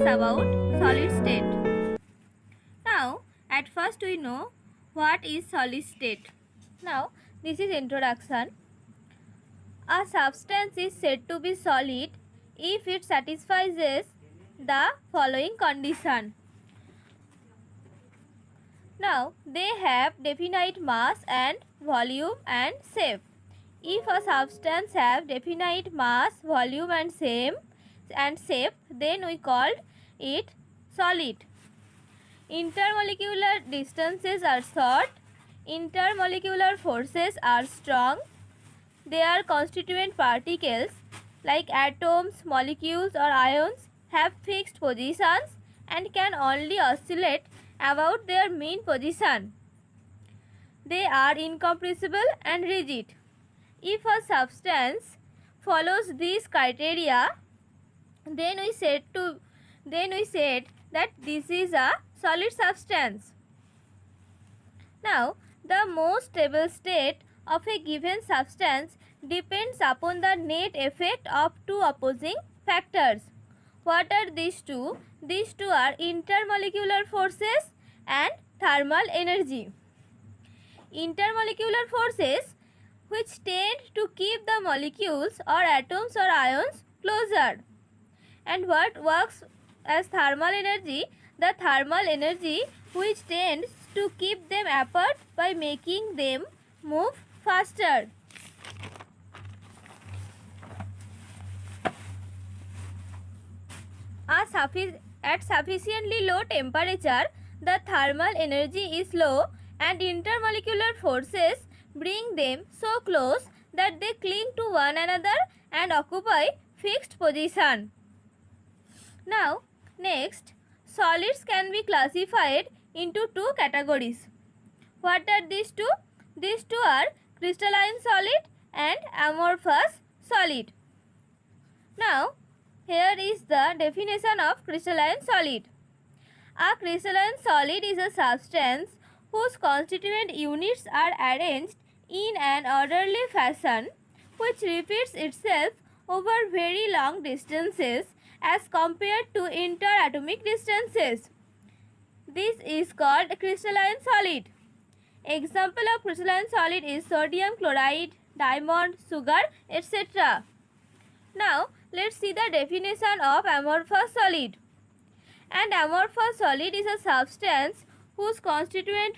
about solid state. Now, at first we know what is solid state. Now, this is introduction. A substance is said to be solid if it satisfies the following condition. Now, they have definite mass and volume and shape. If a substance have definite mass, volume and shape, then we call it solid. Intermolecular distances are short. Intermolecular forces are strong. Their constituent particles like atoms, molecules or ions have fixed positions and can only oscillate about their mean position. They are incompressible and rigid. If a substance follows these criteria, then we said that this is a solid substance. Now, the most stable state of a given substance depends upon the net effect of two opposing factors. What are these two? These two are intermolecular forces and thermal energy. Intermolecular forces, which tend to keep the molecules or atoms or ions closer. And what works as thermal energy? The thermal energy which tends to keep them apart by making them move faster. At sufficiently low temperature, the thermal energy is low and intermolecular forces bring them so close that they cling to one another and occupy fixed position. Now, next, solids can be classified into two categories. What are these two? These two are crystalline solid and amorphous solid. Now, here is the definition of crystalline solid. A crystalline solid is a substance whose constituent units are arranged in an orderly fashion which repeats itself over very long distances as compared to interatomic distances. This is called crystalline solid. Example of crystalline solid is sodium chloride, diamond, sugar, etc. Now, let's see the definition of amorphous solid. An amorphous solid is a substance whose constituent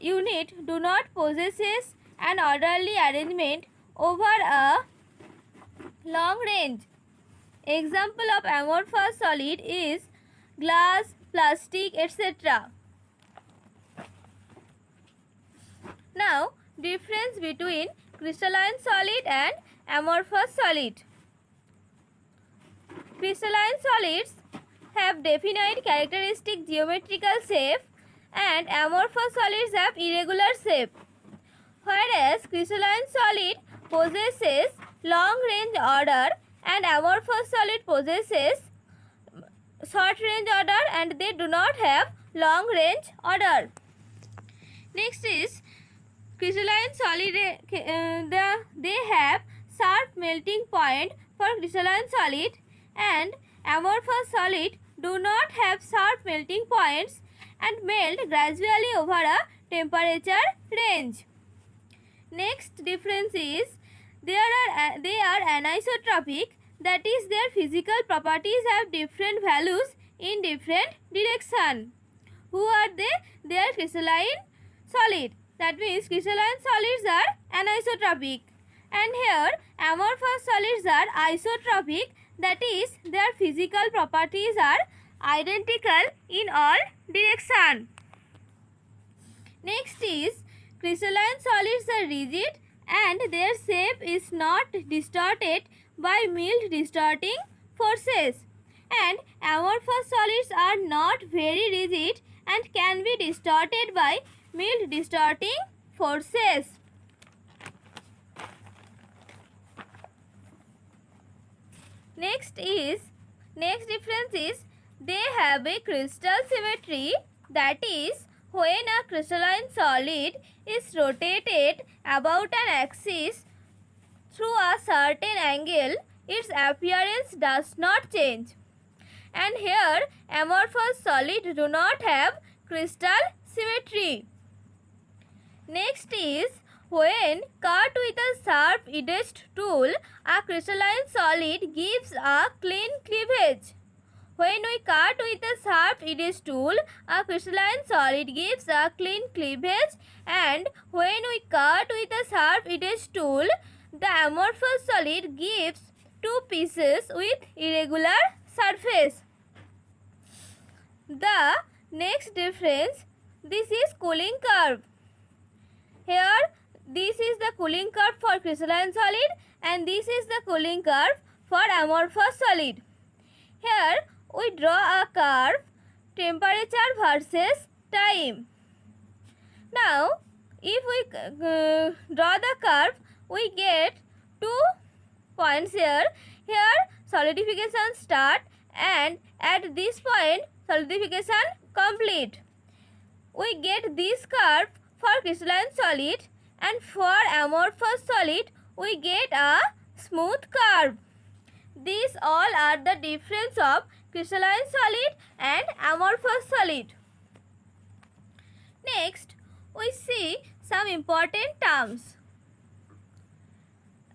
unit do not possesses an orderly arrangement over a long range. Example of amorphous solid is glass, plastic, etc. Now, difference between crystalline solid and amorphous solid. Crystalline solids have definite characteristic geometrical shape and amorphous solids have irregular shape. Whereas crystalline solid possesses long range order and amorphous solid possesses short range order and they do not have long range order. Next is crystalline solid, they have sharp melting point for crystalline solid and amorphous solid do not have sharp melting points and melt gradually over a temperature range. Next difference is they are anisotropic, that is their physical properties have different values in different direction. Who are they? They are crystalline solid. That means crystalline solids are anisotropic and here amorphous solids are isotropic, that is their physical properties are identical in all direction. Next is crystalline solids are rigid and their shape is not distorted by mild distorting forces, and amorphous solids are not very rigid and can be distorted by mild distorting forces. Next difference is they have a crystal symmetry, that is when a crystalline solid is rotated about an axis through a certain angle, its appearance does not change. and here amorphous solids do not have crystal symmetry. Next is when cut with a sharp edged tool, a crystalline solid gives a clean cleavage. When we cut with a sharp edged tool, a crystalline solid gives a clean cleavage, and when we cut with a sharp edged tool, the amorphous solid gives two pieces with irregular surface. The next difference, this is cooling curve. Here this is the cooling curve for crystalline solid and this is the cooling curve for amorphous solid. Here we draw a curve, temperature versus time. Now if we draw the curve, we get 2 points here. Here solidification start and at this point solidification complete. We get this curve for crystalline solid and for amorphous solid we get a smooth curve. These all are the difference of crystalline solid and amorphous solid. Next we see some important terms.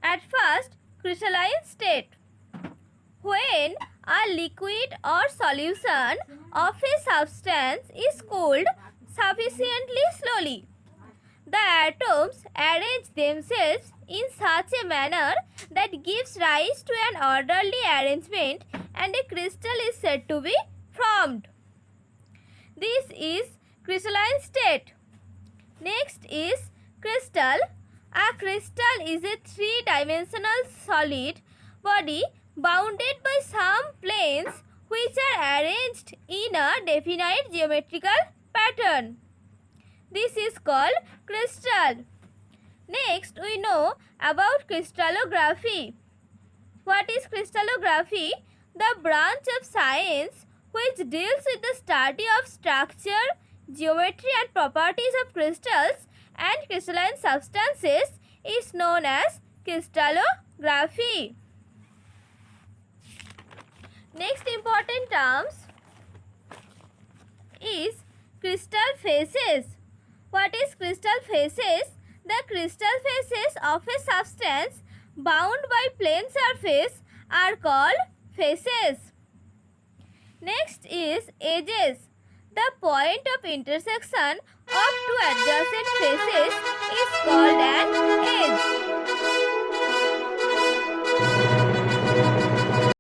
At first, crystalline state. When a liquid or solution of a substance is cooled sufficiently slowly, the atoms arrange themselves in such a manner that gives rise to an orderly arrangement and a crystal is said to be formed. This is crystalline state. Next is crystal. A crystal is a three-dimensional solid body bounded by some planes which are arranged in a definite geometrical pattern. This is called crystal. Next, we know about crystallography. What is crystallography? The branch of science which deals with the study of structure, geometry and properties of crystals and crystalline substances is known as crystallography. Next important terms is crystal faces. What is crystal faces? The crystal faces of a substance bound by plane surface are called faces. Next is edges. The point of intersection of two adjacent faces is called